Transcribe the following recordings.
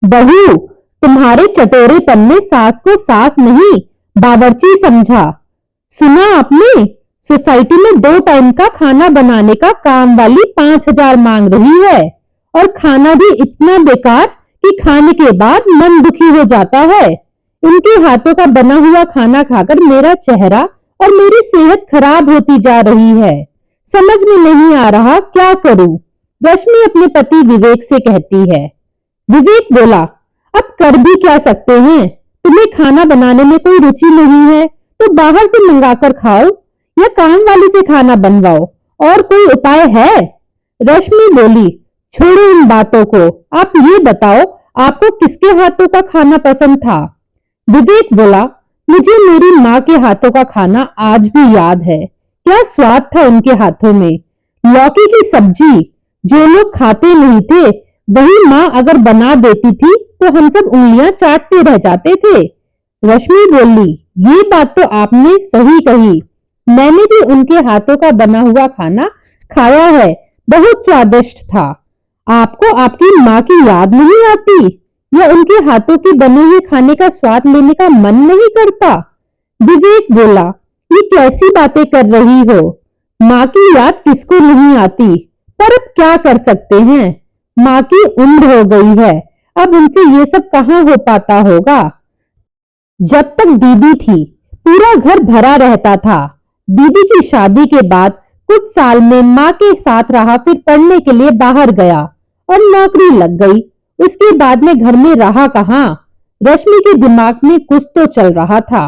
बहू, तुम्हारे चटोरेपन ने सास को सास नहीं बावर्ची समझा। सुना आपने? सोसाइटी में 2 टाइम का खाना बनाने का काम वाली 5,000 मांग रही है, और खाना भी इतना बेकार कि खाने के बाद मन दुखी हो जाता है। इनके हाथों का बना हुआ खाना खाकर मेरा चेहरा और मेरी सेहत खराब होती जा रही है। समझ में नहीं आ रहा क्या करूं। रश्मि अपने पति विवेक से कहती है। विवेक बोला, अब कर भी क्या सकते हैं? तुम्हें खाना बनाने में कोई रुचि नहीं है तो बाहर से मंगाकर खाओ या काम वाली से खाना बनवाओ, और कोई उपाय है? रश्मि बोली, छोड़ो इन बातों को, आप ये बताओ आपको किसके हाथों का खाना पसंद था? विवेक बोला, मुझे मेरी माँ के हाथों का खाना आज भी याद है। क्या स्वाद था उनके हाथों में। लौकी की सब्जी जो लोग खाते नहीं थे, वही माँ अगर बना देती थी तो हम सब उंगलियां चाटते रह जाते थे। रश्मि बोली, ये बात तो आपने सही कही। मैंने भी उनके हाथों का बना हुआ खाना खाया है, बहुत स्वादिष्ट था। आपको आपकी माँ की याद नहीं आती, या उनके हाथों के बने हुए खाने का स्वाद लेने का मन नहीं करता? विवेक बोला, ये कैसी बातें कर रही हो? माँ की याद किसको नहीं आती, पर अब क्या कर सकते हैं। माँ की उम्र हो गई है, अब उनसे ये सब कहाँ हो पाता होगा। जब तक दीदी थी पूरा घर भरा रहता था। दीदी की शादी के बाद कुछ साल में माँ के साथ रहा, फिर पढ़ने के लिए बाहर गया और नौकरी लग गई। उसके बाद में घर में रहा कहाँ। रश्मि के दिमाग में कुछ तो चल रहा था।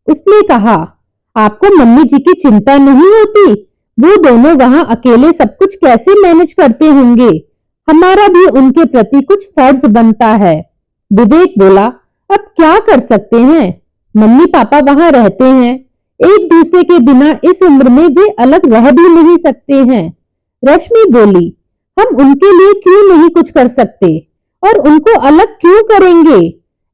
उसने कहा, आपको मम्मी जी की चिंता नहीं होती? वो दोनों वहां अकेले सब कुछ कैसे मैनेज करते होंगे? हमारा भी उनके प्रति कुछ फर्ज बनता है। विवेक बोला, अब क्या कर सकते हैं, मम्मी पापा वहां रहते हैं, एक दूसरे के बिना इस उम्र में वे अलग रह भी नहीं सकते हैं। रश्मि बोली, हम उनके लिए क्यों नहीं कुछ कर सकते, और उनको अलग क्यों करेंगे?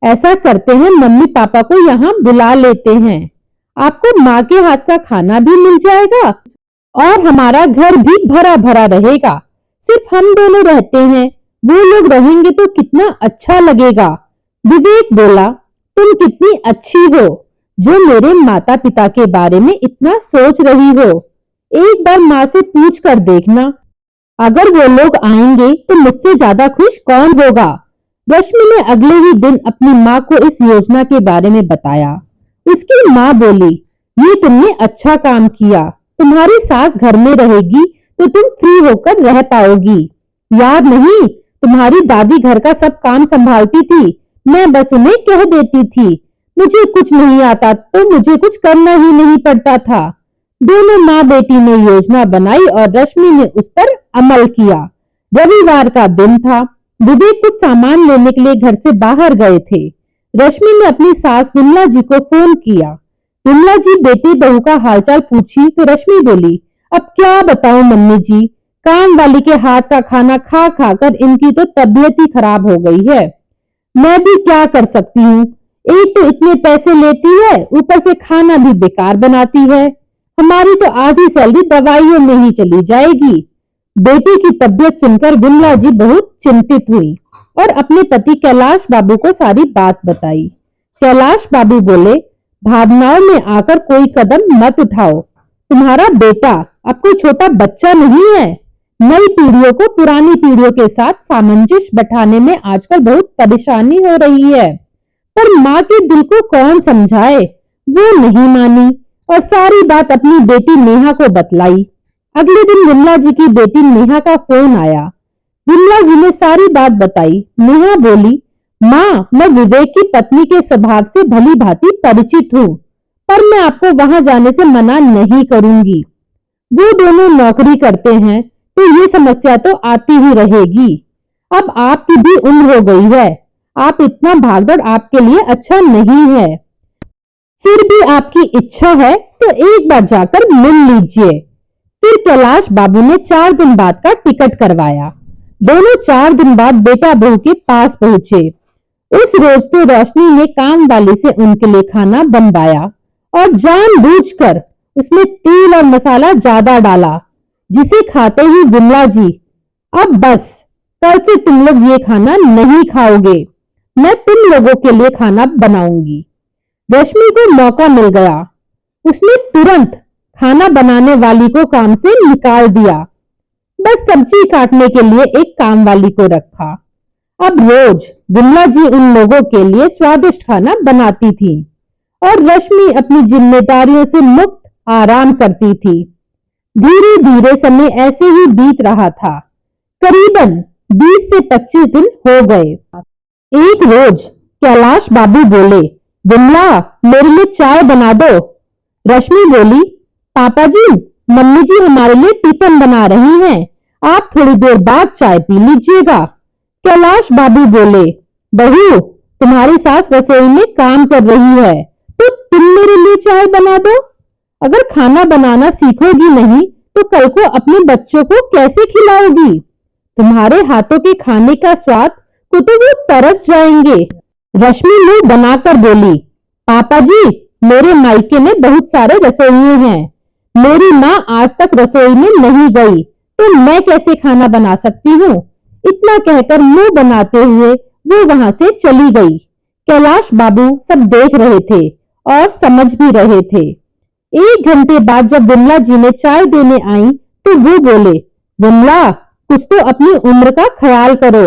ऐसा करते हैं, मम्मी पापा को यहाँ बुला लेते हैं, आपको माँ के हाथ का खाना भी मिल जाएगा और हमारा घर भी भरा भरा रहेगा। सिर्फ हम दोनों रहते हैं, वो लोग रहेंगे तो कितना अच्छा लगेगा। विवेक बोला, तुम कितनी अच्छी हो जो मेरे माता पिता के बारे में इतना सोच रही हो। एक बार माँ से पूछ कर देखना, अगर वो लोग आएंगे तो मुझसे ज्यादा खुश कौन होगा। रश्मि ने अगले ही दिन अपनी माँ को इस योजना के बारे में बताया। उसकी माँ बोली, ये तुमने अच्छा काम किया, तुम्हारी सास घर में रहेगी तो तुम फ्री होकर रह पाओगी। याद नहीं, तुम्हारी दादी घर का सब काम संभालती थी, मैं बस उन्हें कह देती थी। मुझे कुछ नहीं आता तो मुझे कुछ करना ही नहीं पड़ता था। दोनों माँ बेटी ने योजना बनाई और रश्मि ने उस पर अमल किया। रविवार का दिन था। विवेक कुछ सामान लेने के लिए घर से बाहर गए थे। रश्मि ने अपनी सास विमला जी को फोन किया। विमला जी बेटी बहू का हालचाल पूछी तो रश्मि बोली, अब क्या बताऊं मम्मी जी, काम वाली के हाथ का खाना खा खाकर इनकी तो तबीयत ही खराब हो गई है। मैं भी क्या कर सकती हूँ, एक तो इतने पैसे लेती है, ऊपर से खाना भी बेकार बनाती है। हमारी तो आधी सैलरी दवाइयों में ही चली जाएगी। बेटी की तबीयत सुनकर विमला जी बहुत चिंतित हुई और अपने पति कैलाश बाबू को सारी बात बताई। कैलाश बाबू बोले, भावनाओं में आकर कोई कदम मत उठाओ। तुम्हारा बेटा अब कोई छोटा बच्चा नहीं है। नई पीढ़ियों को पुरानी पीढ़ियों के साथ सामंजस्य बैठाने में आजकल बहुत परेशानी हो रही है, पर माँ के दिल को कौन समझाए। वो नहीं मानी और सारी बात अपनी बेटी नेहा को बतलाई। अगले दिन विमला जी की बेटी नेहा का फोन आया। विमला जी ने सारी बात बताई। नेहा बोली, माँ, मैं विवेक की पत्नी के स्वभाव से भली भांति परिचित हूँ, पर मैं आपको वहां जाने से मना नहीं करूंगी। वो दोनों नौकरी करते हैं तो ये समस्या तो आती ही रहेगी। अब आपकी भी उम्र हो गई है, आप इतना भागदौड़ आपके लिए अच्छा नहीं है। फिर भी आपकी इच्छा है तो एक बार जाकर मिल लीजिए। फिर कैलाश बाबू ने 4 दिन बाद का टिकट करवाया। दोनों 4 दिन बाद बेटा बहू के पास पहुंचे। उस रोज तो रोशनी ने काम वाली से उनके लिए खाना बनवाया और जानबूझकर उसमें तेल और मसाला ज्यादा डाला, जिसे खाते ही विमला जी, अब बस, कल से तुम लोग ये खाना नहीं खाओगे। मैं तुम लोगों के लिए खाना बनाऊंगी। रश्मि को मौका मिल गया। उसने तुरंत खाना बनाने वाली को काम से निकाल दिया। बस सब्जी काटने के लिए एक काम वाली को रखा। अब रोज विमला जी उन लोगों के लिए स्वादिष्ट खाना बनाती थी और रश्मि अपनी जिम्मेदारियों से मुक्त आराम करती थी। धीरे धीरे समय ऐसे ही बीत रहा था। करीबन 20 से 25 दिन हो गए। एक रोज कैलाश बाबू बोले, विमला मेरे लिए चाय बना दो। रश्मि बोली, पापा जी मम्मी जी हमारे लिए टिफिन बना रही हैं, आप थोड़ी देर बाद चाय पी लीजिएगा। कैलाश बाबू बोले, बहू तुम्हारी सास रसोई में काम कर रही है तो तुम मेरे लिए चाय बना दो। अगर खाना बनाना सीखोगी नहीं तो कल को अपने बच्चों को कैसे खिलाओगी? तुम्हारे हाथों के खाने का स्वाद को तो वो तरस जाएंगे। रश्मि मुंह बनाकर बोली, पापा जी मेरे मायके में बहुत सारे रसोइये हैं, मेरी माँ आज तक रसोई में नहीं गई तो मैं कैसे खाना बना सकती हूँ? इतना कहकर मुंह बनाते हुए वो वहां से चली गई। कैलाश बाबू सब देख रहे थे और समझ भी रहे थे। 1 घंटे बाद जब विमला जी ने चाय देने आई तो वो बोले, विमला कुछ तो अपनी उम्र का ख्याल करो।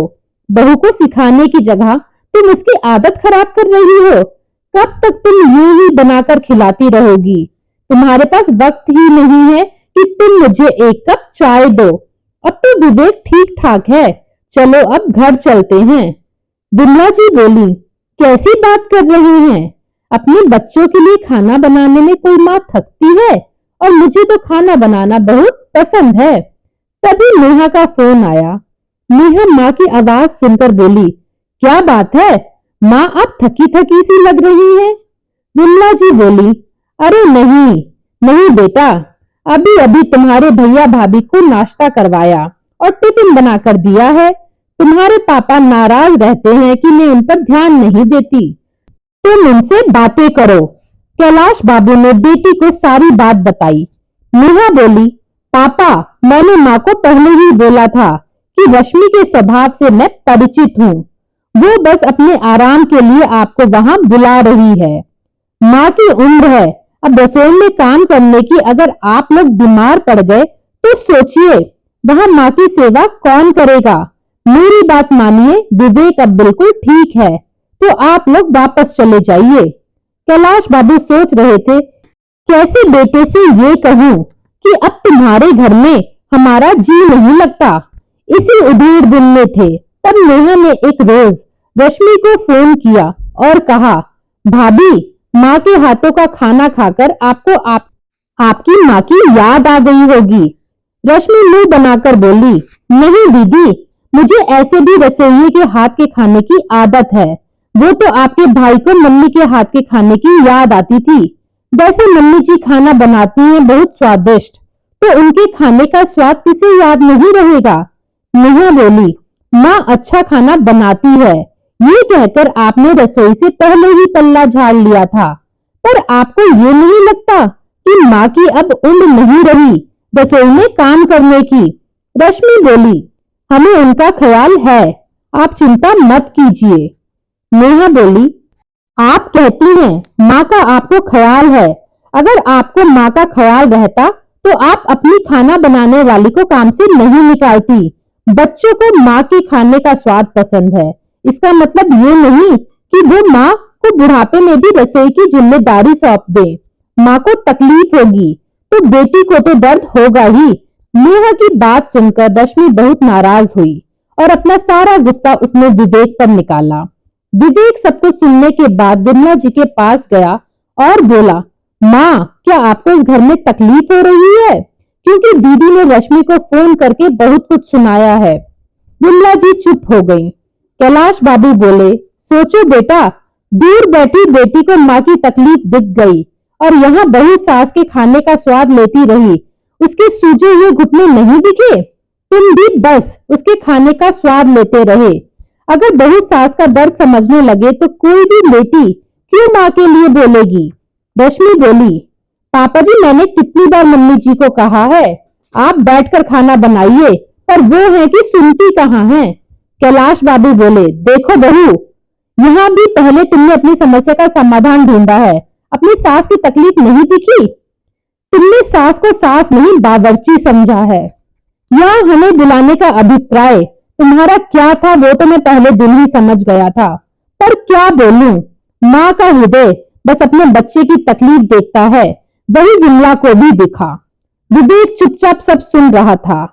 बहू को सिखाने की जगह तुम उसकी आदत खराब कर रही हो। कब तक तुम यूं ही बनाकर खिलाती रहोगी? तुम्हारे पास वक्त ही नहीं है कि तुम मुझे 1 कप चाय दो। अब तो विवेक ठीक ठाक है, चलो अब घर चलते हैं। विमला जी बोली, कैसी बात कर रही हैं? अपने बच्चों के लिए खाना बनाने में कोई माँ थकती है और मुझे तो खाना बनाना बहुत पसंद है। तभी नेहा का फोन आया। नेहा माँ की आवाज सुनकर बोली, क्या बात है माँ, आप थकी थकी सी लग रही है। विमला जी बोली, अरे नहीं नहीं बेटा, अभी अभी तुम्हारे भैया भाभी को नाश्ता करवाया और टिफिन बनाकर दिया है। तुम्हारे पापा नाराज रहते हैं कि मैं उन पर ध्यान नहीं देती। तुम उनसे बातें करो। कैलाश बाबू ने बेटी को सारी बात बताई। नेहा बोली, पापा मैंने माँ को पहले ही बोला था कि रश्मि के स्वभाव से मैं परिचित हूँ, वो बस अपने आराम के लिए आपको वहां बुला रही है। माँ की उम्र है, अब रसोई में काम करने की। अगर आप लोग बीमार पड़ गए तो सोचिए वहां माँ की सेवा कौन करेगा? मेरी बात मानिए, विवेक अब बिल्कुल ठीक है तो आप लोग वापस चले जाइए। कैलाश बाबू सोच रहे थे, कैसे बेटे से ये कहूं कि अब तुम्हारे घर में हमारा जी नहीं लगता। इसी उधेड़ दिन में थे तब नेहा ने एक रोज रश्मि को फोन किया और कहा, भाभी माँ के हाथों का खाना खाकर आपको आपकी माँ की याद आ गई होगी। रश्मि मुंह बनाकर बोली, नहीं दीदी, मुझे ऐसे भी रसोइये के हाथ के खाने की आदत है। वो तो आपके भाई को मम्मी के हाथ के खाने की याद आती थी। वैसे मम्मी जी खाना बनाती हैं बहुत स्वादिष्ट, तो उनके खाने का स्वाद किसे याद नहीं रहेगा। नेहा बोली, माँ अच्छा खाना बनाती है, ये कहकर आपने रसोई से पहले ही पल्ला झाड़ लिया था। पर आपको ये नहीं लगता कि माँ की अब उम्र नहीं रही रसोई में काम करने की? रश्मि बोली, हमें उनका ख्याल है, आप चिंता मत कीजिए। नेहा बोली, आप कहती हैं माँ का आपको ख्याल है, अगर आपको माँ का ख्याल रहता तो आप अपनी खाना बनाने वाली को काम से नहीं निकालती। बच्चों को माँ के खाने का स्वाद पसंद है, इसका मतलब ये नहीं कि वो माँ को बुढ़ापे में भी रसोई की जिम्मेदारी सौंप दे। माँ को तकलीफ होगी तो बेटी को तो दर्द होगा ही। नेहा की बात सुनकर रश्मि बहुत नाराज हुई और अपना सारा गुस्सा उसने विवेक पर निकाला। विवेक सबको सुनने के बाद विमला जी के पास गया और बोला, माँ क्या आपको इस घर में तकलीफ हो रही है? क्योंकि दीदी ने रश्मि को फोन करके बहुत कुछ सुनाया है। विमला जी चुप हो गई। कैलाश बाबू बोले, सोचो बेटा, दूर बैठी बेटी को माँ की तकलीफ दिख गई और यहाँ बहू सास के खाने का स्वाद लेती रही, उसके सूजे हुए घुटने नहीं दिखे? तुम भी बस उसके खाने का स्वाद लेते रहे। अगर बहू सास का दर्द समझने लगे तो कोई भी बेटी क्यों माँ के लिए बोलेगी? रश्मि बोली, पापा जी मैंने कितनी बार मम्मी जी को कहा है आप बैठकर खाना बनाइए, पर वो है कि सुनती कहाँ है। कैलाश बाबू बोले, देखो बहू, यहाँ भी पहले तुमने अपनी समस्या का समाधान ढूंढा है, अपनी सास की तकलीफ नहीं दिखी। तुमने सास को सास नहीं बावर्ची समझा है। यहाँ हमें बुलाने का अभिप्राय तुम्हारा क्या था वो तो मैं पहले दिन ही समझ गया था, पर क्या बोलूं, माँ का हृदय बस अपने बच्चे की तकलीफ देखता है, वही विमला को भी दिखा। विवेक चुपचाप सब सुन रहा था।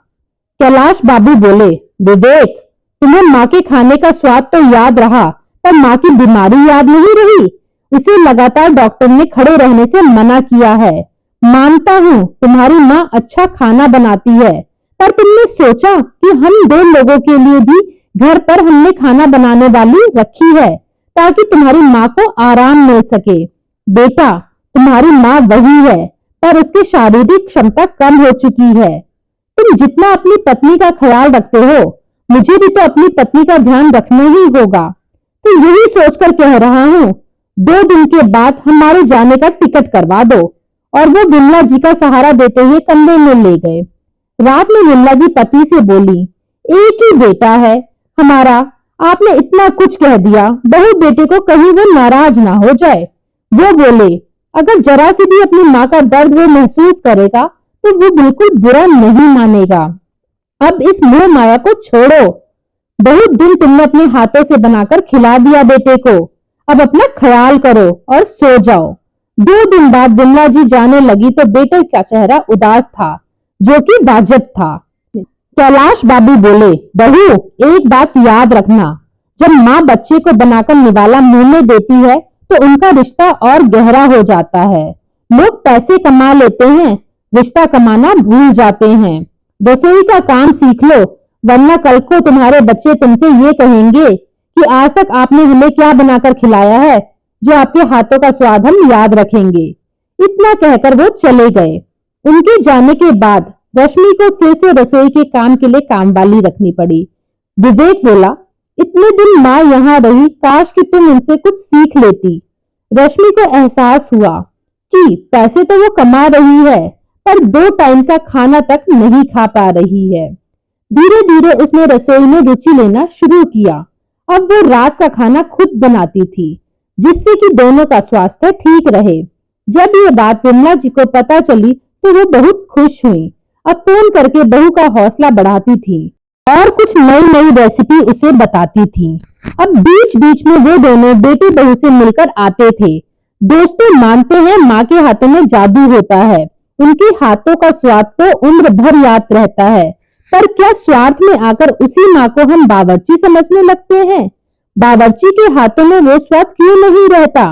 कैलाश बाबू बोले, विवेक, तुम्हें माँ के खाने का स्वाद तो याद रहा, पर माँ की बीमारी याद नहीं रही। उसे लगातार डॉक्टर ने खड़े रहने से मना किया है। मानता हूँ तुम्हारी माँ अच्छा खाना बनाती है, पर तुमने सोचा कि हम 2 लोगों के लिए भी घर पर हमने खाना बनाने वाली रखी है, ताकि तुम्हारी माँ को आराम मिल सके। बेटा, तुम्हारी माँ वही है, पर उसकी शारीरिक क्षमता कम हो चुकी है। तुम जितना अपनी पत्नी का ख्याल रखते हो, मुझे भी तो अपनी पत्नी का ध्यान रखना ही होगा। तो यही सोचकर कह रहा हूँ, 2 दिन के बाद हमारे जाने का टिकट करवा दो। और वो विमला जी का सहारा देते हुए कमरे में ले गए। रात में विमला जी पति से बोली, एक ही बेटा है हमारा, आपने इतना कुछ कह दिया, बहू बेटे को कहीं वो नाराज ना हो जाए। वो बोले, अगर जरा से भी अपनी माँ का दर्द वो महसूस करेगा तो वो बिल्कुल बुरा नहीं मानेगा। अब इस मोह माया को छोड़ो। बहुत दिन तुमने अपने हाथों से बनाकर खिला दिया बेटे को, अब अपना ख्याल करो और सो जाओ। 2 दिन बाद विमला जी जाने लगी तो बेटे का चेहरा उदास था, जो कि वाजिब था। कैलाश बाबू बोले, बहू, एक बात याद रखना, जब माँ बच्चे को बनाकर निवाला मुंह में देती है तो उनका रिश्ता और गहरा हो जाता है। लोग पैसे कमा लेते हैं, रिश्ता कमाना भूल जाते हैं। रसोई का काम सीख लो, वरना कल को तुम्हारे बच्चे तुमसे ये कहेंगे कि आज तक आपने हमें क्या बनाकर खिलाया है, जो आपके हाथों का स्वाद हम याद रखेंगे। इतना कहकर वो चले गए। उनके जाने के बाद रश्मि को फिर से रसोई के काम के लिए कामवाली रखनी पड़ी। विवेक बोला, इतने दिन माँ यहाँ रही, काश कि तुम उनसे कुछ सीख लेती। रश्मि को एहसास हुआ कि पैसे तो वो कमा रही है, पर 2 टाइम का खाना तक नहीं खा पा रही है। धीरे धीरे उसने रसोई में रुचि लेना शुरू किया। अब वो रात का खाना खुद बनाती थी, जिससे कि दोनों का स्वास्थ्य ठीक रहे। जब ये बात विमला जी को पता चली तो वो बहुत खुश हुई। अब फोन करके बहू का हौसला बढ़ाती थी और कुछ नई नई रेसिपी उसे बताती थी। अब बीच बीच में वो दोनों बेटे बहू से मिलकर आते थे। दोस्तों मानते हैं माँ के हाथों में जादू होता है, उनके हाथों का स्वाद तो उम्र भर याद रहता है। पर क्या स्वार्थ में आकर उसी माँ को हम बावर्ची समझने लगते हैं? बावर्ची के हाथों में वो स्वाद क्यों नहीं रहता?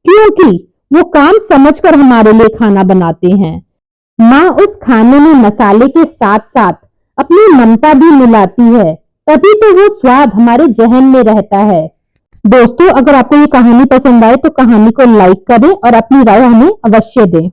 क्योंकि वो काम समझकर हमारे लिए खाना बनाते हैं। माँ उस खाने में मसाले के साथ साथ अपनी ममता भी मिलाती है, तभी तो वो स्वाद हमारे जहन में रहता है। दोस्तों, अगर आपको ये कहानी पसंद आए तो कहानी को लाइक करें और अपनी राय हमें अवश्य दें।